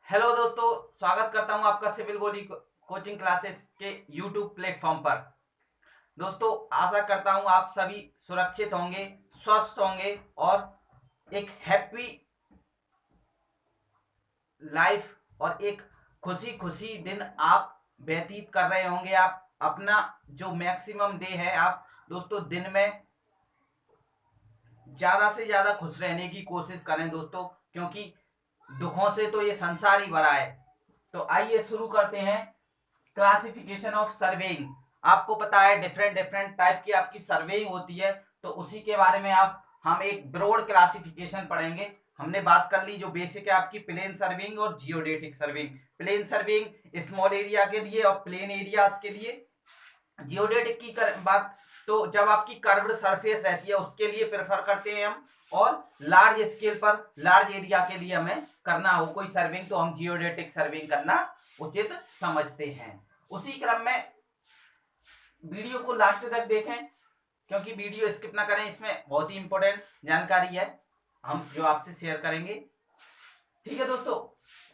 Hello दोस्तों, स्वागत करता हूं आपका सिविल गोली कोचिंग क्लासेस के यूट्यूब प्लेटफॉर्म पर। दोस्तों, आशा करता हूं आप सभी सुरक्षित होंगे, स्वस्थ होंगे और एक हैप्पी लाइफ और एक खुशी खुशी दिन आप व्यतीत कर रहे होंगे। आप अपना जो मैक्सिमम डे है, आप दोस्तों दिन में ज्यादा से ज्यादा खुश रहने की कोशिश करें दोस्तों, क्योंकि दुखों से तो ये संसार ही भरा है। तो आइए शुरू करते हैं। Classification of surveying. आपको पता है डिफरेंट डिफरेंट टाइप की आपकी सर्वेइंग होती है, तो उसी के बारे में आप हम एक ब्रॉड क्लासिफिकेशन पढ़ेंगे। हमने बात कर ली जो बेसिक है आपकी प्लेन सर्विंग और geodetic surveying. Plane surveying small area के लिए और प्लेन एरियाज के लिए। जियोडेटिक की बात तो जब आपकी कर्व्ड सरफेस रहती है उसके लिए प्रेफर करते हैं हम, और लार्ज स्केल पर लार्ज एरिया के लिए हमें करना हो कोई सर्विंग तो हम जियोडेटिक सर्विंग करना उचित समझते हैं। उसी क्रम में वीडियो को लास्ट तक देखें, क्योंकि वीडियो स्किप ना करें, इसमें बहुत ही इंपॉर्टेंट जानकारी है हम जो आपसे शेयर करेंगे। ठीक है दोस्तों,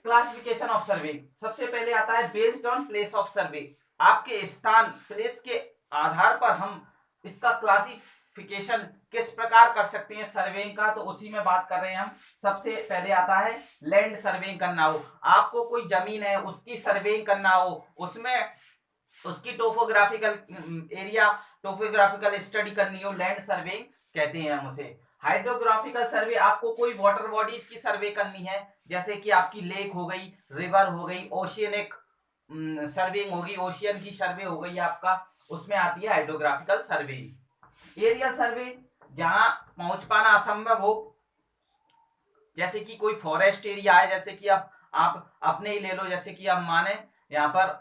क्लासिफिकेशन ऑफ सर्वे। सबसे पहले आता है बेस्ड ऑन प्लेस ऑफ सर्वे। आपके स्थान प्लेस के आधार पर हम इसका क्लासिफिकेशन किस प्रकार कर सकते हैं सर्वेइंग का, तो उसी में बात कर रहे हैं हम। सबसे पहले आता है लैंड सर्वेइंग करना हो, आपको कोई जमीन है उसकी सर्वेइंग करना हो, उसमें उसकी टोपोग्राफिकल एरिया टोपोग्राफिकल स्टडी करनी हो, लैंड सर्वेइंग कहते हैं हम उसे। हाइड्रोग्राफिकल सर्वे, आपको कोई वाटर बॉडीज की सर्वे करनी है, जैसे कि आपकी लेक हो गई, रिवर हो गई, ओशियनिक सर्वेइंग होगी, ओशियन की सर्वे हो गई आपका, उसमें आती है हाइड्रोग्राफिकल सर्वे। एरियल सर्वे, जहां पहुंच पाना असंभव हो, जैसे कि कोई फॉरेस्ट एरिया है, जैसे कि आप अपने ही ले लो, जैसे कि आप माने यहाँ पर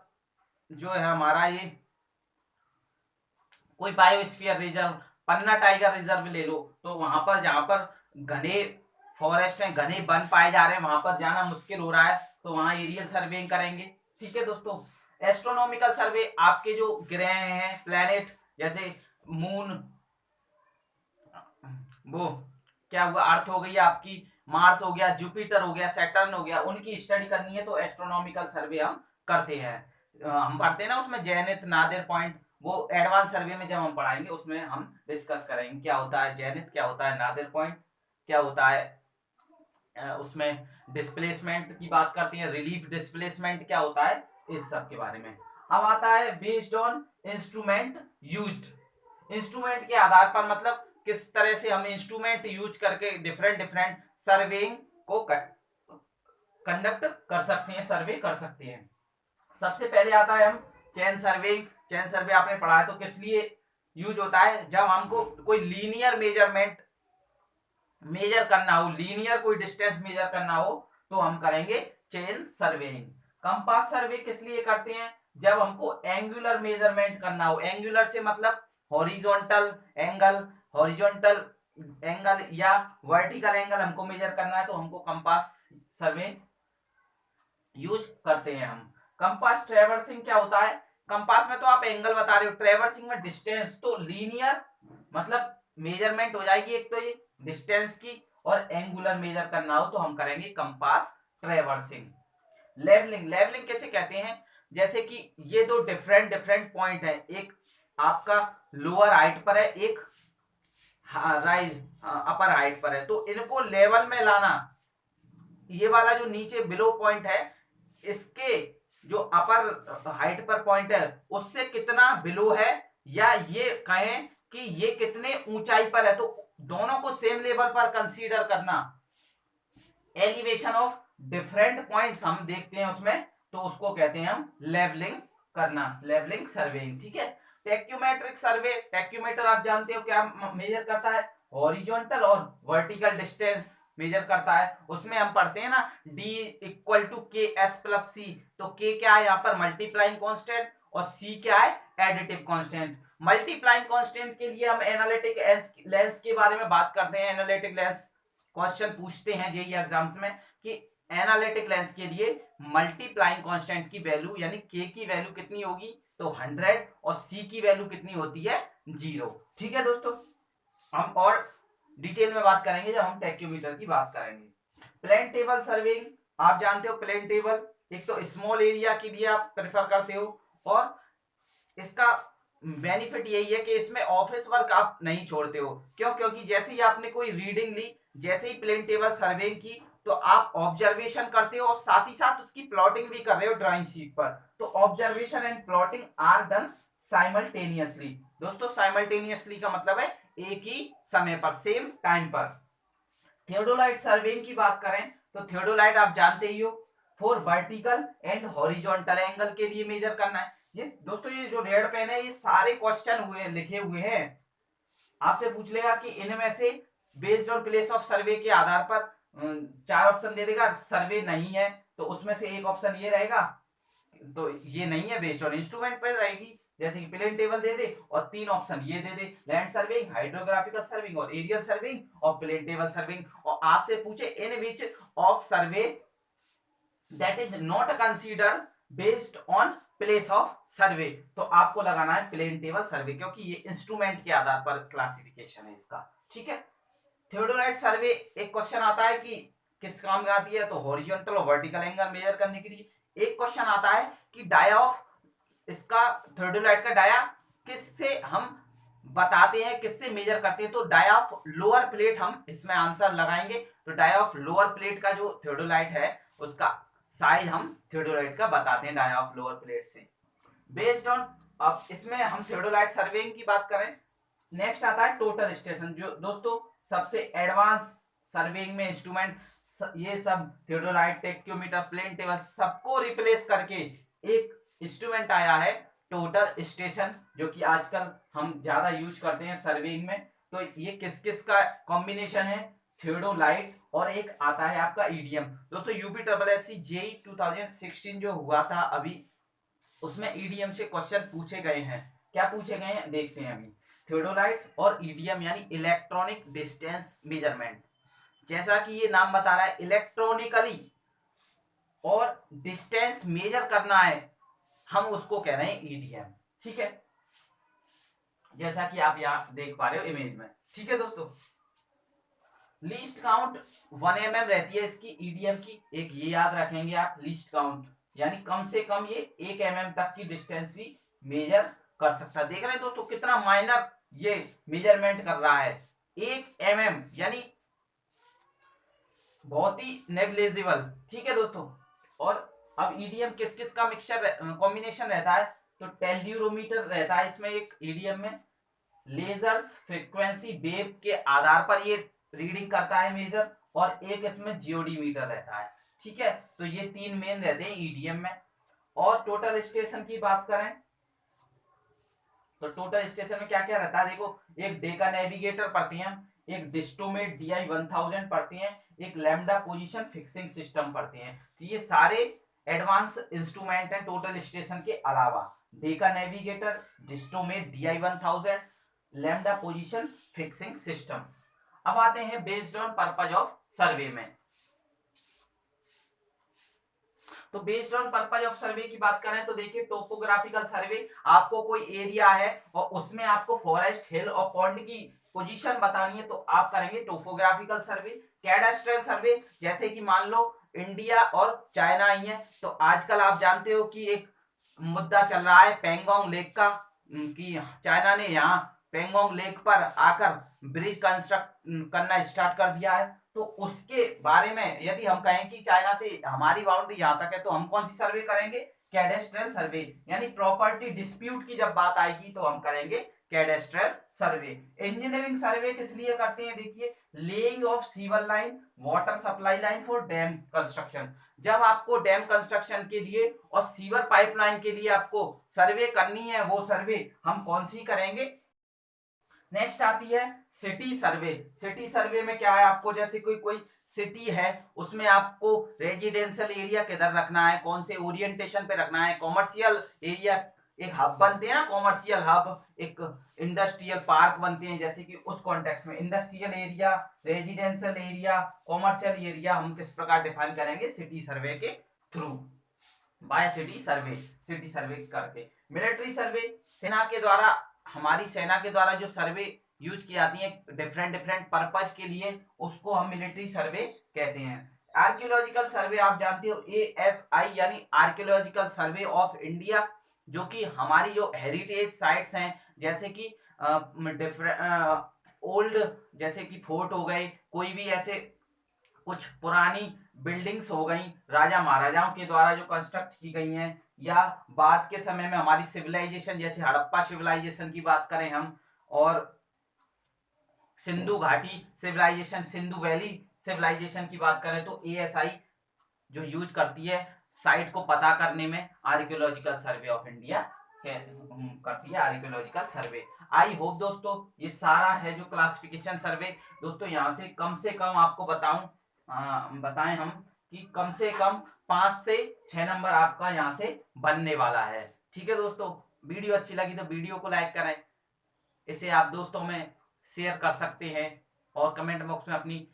जो है हमारा ये कोई बायोस्फीयर रिजर्व, पन्ना टाइगर रिजर्व ले लो, तो वहां पर जहां पर घने फॉरेस्ट हैं, घने वन पाए जा रहे हैं, वहां पर जाना मुश्किल हो रहा है, तो वहां एरियल सर्वेइंग करेंगे। ठीक है दोस्तों। एस्ट्रोनॉमिकल सर्वे, आपके जो ग्रह हैं प्लैनेट, जैसे मून, वो क्या हुआ, अर्थ हो गई आपकी, मार्स हो गया, जुपिटर हो गया, सैटर्न हो गया, उनकी स्टडी करनी है तो एस्ट्रोनॉमिकल सर्वे हम करते हैं। हम पढ़ते हैं ना उसमें जैनित नादिर पॉइंट, वो एडवांस सर्वे में जब हम पढ़ाएंगे उसमें हम डिस्कस करेंगे क्या होता है जैनित, क्या होता है नादिर पॉइंट, क्या होता है उसमें डिस्प्लेसमेंट की बात करते हैं, रिलीफ डिस्प्लेसमेंट क्या होता है, इस सब के बारे में। अब आता है based on instrument used. Instrument के आधार पर मतलब किस तरह से हम इंस्ट्रूमेंट यूज करके डिफरेंट डिफरेंट सर्वेइंग को कंडक्ट कर सकते हैं, सर्वे कर सकते हैं। सबसे पहले आता है हम चेन सर्वेइंग। चेन सर्वे आपने पढ़ा है, तो किस लिए यूज होता है, जब हमको कोई लीनियर मेजरमेंट मेजर करना हो, लीनियर कोई डिस्टेंस मेजर करना हो, तो हम करेंगे चेन सर्वेइंग। कंपास सर्वे किस लिए करते हैं, जब हमको एंगुलर मेजरमेंट करना हो, एंगुलर से मतलब हॉरिजॉन्टल एंगल, हॉरिजॉन्टल एंगल या वर्टिकल एंगल हमको मेजर करना है, तो हमको कंपास सर्वे यूज करते हैं हम। कंपास ट्रेवर्सिंग क्या होता है, कंपास में तो आप एंगल बता रहे हो, ट्रेवर्सिंग में डिस्टेंस, तो लीनियर मतलब मेजरमेंट हो जाएगी एक तो ये डिस्टेंस की, और एंगुलर मेजर करना हो तो हम करेंगे कंपास ट्रेवर्सिंग। लेवलिंग, लेवलिंग कैसे कहते हैं, जैसे कि ये दो डिफरेंट डिफरेंट पॉइंट है, एक आपका लोअर हाइट पर है, एक राइज अपर हाइट पर है, तो इनको लेवल में लाना, ये वाला जो नीचे बिलो पॉइंट है इसके जो अपर हाइट पर पॉइंट है उससे कितना बिलो है, या ये कहें कि ये कितने ऊंचाई पर है, तो दोनों को सेम लेवल पर कंसीडर करना। एलिवेशन ऑफ डिफरेंट पॉइंट्स हम देखते हैं उसमें, तो उसको कहते हैं हम लेवलिंग करना, लेवलिंग सर्वेइंग। ठीक है। टेक्यूमेट्रिक सर्वे, टेक्यूमेटर आप जानते हो क्या मेजर करता है, हॉरिजॉन्टल और वर्टिकल डिस्टेंस मेजर करता है। उसमें हम पढ़ते हैं ना D इक्वल टू के एस प्लस सी, तो के क्या है यहाँ पर मल्टीप्लाइंग कांस्टेंट, और सी क्या है एडिटिव कांस्टेंट। मल्टीप्लाइंग कांस्टेंट के लिए हम एनालिटिक लेंस के बारे में बात करते हैं। एनालिटिक लेंस क्वेश्चन पूछते हैं जेईई एग्जाम्स में कि एनालिटिक लेंस के लिए मल्टीप्लाइंग कांस्टेंट की वैल्यू यानी के की वैल्यू कितनी होगी, तो 100, और सी की वैल्यू कितनी होती है 0। ठीक है दोस्तों, हम और डिटेल में बात करेंगे जब हम टेक्योमीटर की बात करेंगे। प्लेन टेबल सर्विंग, आप जानते हो प्लेन टेबल एक तो स्मॉल एरिया के लिए आप प्रेफर करते हो, और इसका बेनिफिट यही है कि इसमें ऑफिस वर्क आप नहीं छोड़ते हो। क्यों? क्योंकि जैसे ही आपने कोई रीडिंग ली, जैसे ही प्लेन टेबल सर्वे की, तो आप ऑब्जर्वेशन करते हो और साथ ही साथ उसकी प्लॉटिंग भी कर रहे हो ड्राइंग शीट पर। तो observation and plotting are done simultaneously. दोस्तों साइमल्टेनियसली का मतलब है एक ही समय पर, सेम टाइम पर। थियोडोलाइट सर्वेइंग की बात करें तो थियोडोलाइट आप जानते ही हो, for vertical and horizontal angle के लिए मेजर करना है। ये दोस्तों ये जो रेड पेन है, ये सारे क्वेश्चन हुए लिखे हुए हैं। आपसे पूछ लेगा कि इनमें से बेस्ड ऑन प्लेस ऑफ सर्वे के आधार पर 4 ऑप्शन दे देगा, सर्वे नहीं है तो उसमें से एक ऑप्शन ये रहेगा, तो ये नहीं है, बेस्ड ऑन इंस्ट्रूमेंट पर रहेगी। जैसे कि प्लेन टेबल दे दे और 3 ऑप्शन ये दे दे, लैंड सर्विंग, हाइड्रोग्राफिकल सर्विंग और एरियल सर्विंग और प्लेन टेबल सर्विंग। और आपसे पूछे in which of survey that is not consider based on place of survey, तो आपको लगाना है प्लेन टेबल सर्वे, क्योंकि ये इंस्ट्रूमेंट के आधार पर क्लासिफिकेशन है इसका। ठीक है। थियोडोलाइट सर्वे एक क्वेश्चन आता है कि किस काम में आती है, तो हॉरिजॉन्टल और वर्टिकल एंगल मेजर करने के लिए। एक क्वेश्चन आता है कि डाया ऑफ, इसका थियोडोलाइट का डाया किससे हम बताते हैं, किससे मेजर करते हैं, तो डाया ऑफ लोअर प्लेट हम इसमें आंसर लगाएंगे। तो डाया ऑफ लोअर प्लेट का जो थियोडोलाइट है उसका साइज हम थियोडोलाइट का बताते हैं डाया ऑफ लोअर प्लेट से, बेस्ड ऑन। अब इसमें हम थियोडोलाइट सर्वेइंग की बात करें, नेक्स्ट आता है टोटल स्टेशन, जो दोस्तों सबसे एडवांस सर्वेइंग में इंस्ट्रूमेंट, ये सब थियोडोलाइट, टेक्योमीटर, प्लेन टेबल सबको रिप्लेस करके एक इंस्ट्रूमेंट आया है टोटल स्टेशन, जो कि आजकल हम ज्यादा यूज करते हैं सर्वेइंग में। तो ये किस किस का कॉम्बिनेशन है, थियोडोलाइट और एक आता है आपका ईडीएम। दोस्तों यूपीएससी जेई 2016 जो हुआ था अभी, उसमें ईडीएम से क्वेश्चन पूछे गए हैं। क्या पूछे गए हैं देखते हैं अभी। थियोडोलाइट और ईडीएम यानी इलेक्ट्रॉनिक डिस्टेंस मेजरमेंट, जैसा कि ये नाम बता रहा है इलेक्ट्रॉनिकली और डिस्टेंस मेजर करना है, हम उसको कह रहे हैं ईडीएम। ठीक है, जैसा कि आप यहां देख पा रहे हो इमेज में। ठीक है दोस्तों, लीस्ट काउंट 1 mm रहती है इसकी ईडीएम की, एक ये याद रखेंगे आप, लीस्ट काउंट यानी कम से कम ये 1 mm तक की डिस्टेंस भी मेजर कर सकता है। देख रहे हैं दोस्तों कितना माइनर ये मेजरमेंट कर रहा है, 1 mm यानी बहुत ही नेग्लिजिबल। ठीक है दोस्तों, और अब ईडीएम किस किस का मिक्सचर कॉम्बिनेशन रहता है, तो टेल्यूरोमीटर रहता है इसमें एक ईडीएम में, लेजर्स फ्रीक्वेंसी वेव के आधार पर ये रीडिंग करता है मेजर, और एक इसमें जियोडीमीटर रहता है। ठीक है, तो ये 3 मेन रहते हैं ईडीएम में। और टोटल स्टेशन की बात करें तो टोटल स्टेशन में क्या क्या रहता है, देखो एक डेका नेविगेटर पढ़ते हैं, एक डिस्टोमेट DI 1000 पढ़ते हैं, एक लैम्डा पोजीशन फिक्सिंग सिस्टम पढ़ते हैं। तो ये सारे एडवांस इंस्ट्रूमेंट हैं टोटल स्टेशन के अलावा, Decca navigator, distomat DI 1000, lambda position fixing system. अब आते हैं based on purpose of survey में। तो based on purpose of survey की बात करें तो देखिए टोपोग्राफिकल सर्वे, आपको कोई एरिया है और उसमें आपको फॉरेस्ट, हिल और पॉन्ड की पोजीशन बतानी है, तो आप करेंगे टोपोग्राफिकल सर्वे। कैडास्ट्रल सर्वे, जैसे कि मान लो इंडिया और चाइना आई है, तो आजकल आप जानते हो कि एक मुद्दा चल रहा है पेंगोंग लेक का, कि चाइना ने यहाँ पेंगोंग लेक पर आकर ब्रिज कंस्ट्रक्ट करना स्टार्ट कर दिया है। तो उसके बारे में यदि हम कहें कि चाइना से हमारी बाउंड्री यहां तक है, तो हम कौन सी सर्वे करेंगे, कैडेस्ट्रल सर्वे, यानी प्रॉपर्टी डिस्प्यूट की जब बात आएगी तो हम करेंगे कैडेस्ट्रल सर्वे। इंजीनियरिंग सर्वे किस लिए करते हैं, देखिए laying of sewer line, water supply line for dam construction, जब आपको डैम कंस्ट्रक्शन के लिए और सीवर पाइपलाइन के लिए आपको सर्वे करनी है, वो सर्वे हम कौन सी करेंगे। नेक्स्ट आती है सिटी सर्वे। सिटी सर्वे में क्या है, आपको जैसे कोई कोई सिटी है उसमें आपको रेजिडेंशियल एरिया किधर रखना है, कौन से ओरिएंटेशन पे रखना है, कॉमर्शियल एरिया, एक हब बनते हैं ना कॉमर्शियल हब, एक इंडस्ट्रियल पार्क बनते हैं, जैसे कि उस कॉन्टेक्स्ट में industrial area, residential area, commercial area हम किस प्रकार डिफाइन करेंगे, सिटी सर्वे के through, by city survey, city survey करके। मिलिट्री सर्वे, सेना के द्वारा, हमारी सेना के द्वारा जो सर्वे यूज की जाती है डिफरेंट डिफरेंट पर्पज के लिए, उसको हम मिलिट्री सर्वे कहते हैं। आर्कियोलॉजिकल सर्वे आप जानते हो ASI यानी आर्कियोलॉजिकल सर्वे ऑफ इंडिया, जो कि हमारी जो हेरिटेज साइट्स हैं जैसे कि ओल्ड, जैसे कि फोर्ट हो गए, कोई भी ऐसे कुछ पुरानी बिल्डिंग्स हो गई राजा महाराजाओं के द्वारा जो कंस्ट्रक्ट की गई हैं, या बाद के समय में हमारी सिविलाइजेशन जैसे हड़प्पा सिविलाइजेशन की बात करें हम, और सिंधु घाटी सिविलाइजेशन, सिंधु वैली सिविलाइजेशन की बात करें, तो ASI जो यूज करती है साइट को पता करने में, आर्कियोलॉजिकल सर्वे ऑफ इंडिया करती है आर्कियोलॉजिकल सर्वे। आई होप दोस्तों ये सारा है जो क्लासिफिकेशन सर्वे, दोस्तों यहाँ से कम आपको बताएं हम कि कम से कम 5 से 6 नंबर आपका यहाँ से बनने वाला है। ठीक है दोस्तों, वीडियो अच्छी लगी तो वीडियो को लाइक करें, इसे आप दोस्तों में शेयर कर सकते हैं, और कमेंट बॉक्स में अपनी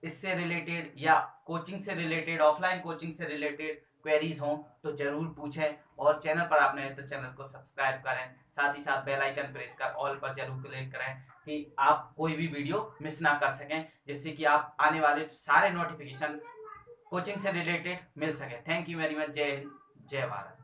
इससे रिलेटेड या कोचिंग से रिलेटेड, ऑफलाइन कोचिंग से रिलेटेड क्वेरीज हों तो जरूर पूछें, और चैनल पर आपने तो चैनल को सब्सक्राइब करें, साथ ही साथ बेल आइकन प्रेस कर ऑल पर जरूर क्लिक करें कि आप कोई भी वीडियो मिस ना कर सकें, जिससे कि आप आने वाले सारे नोटिफिकेशन कोचिंग से रिलेटेड मिल सके। Thank you very much. जय हिंद, जय भारत।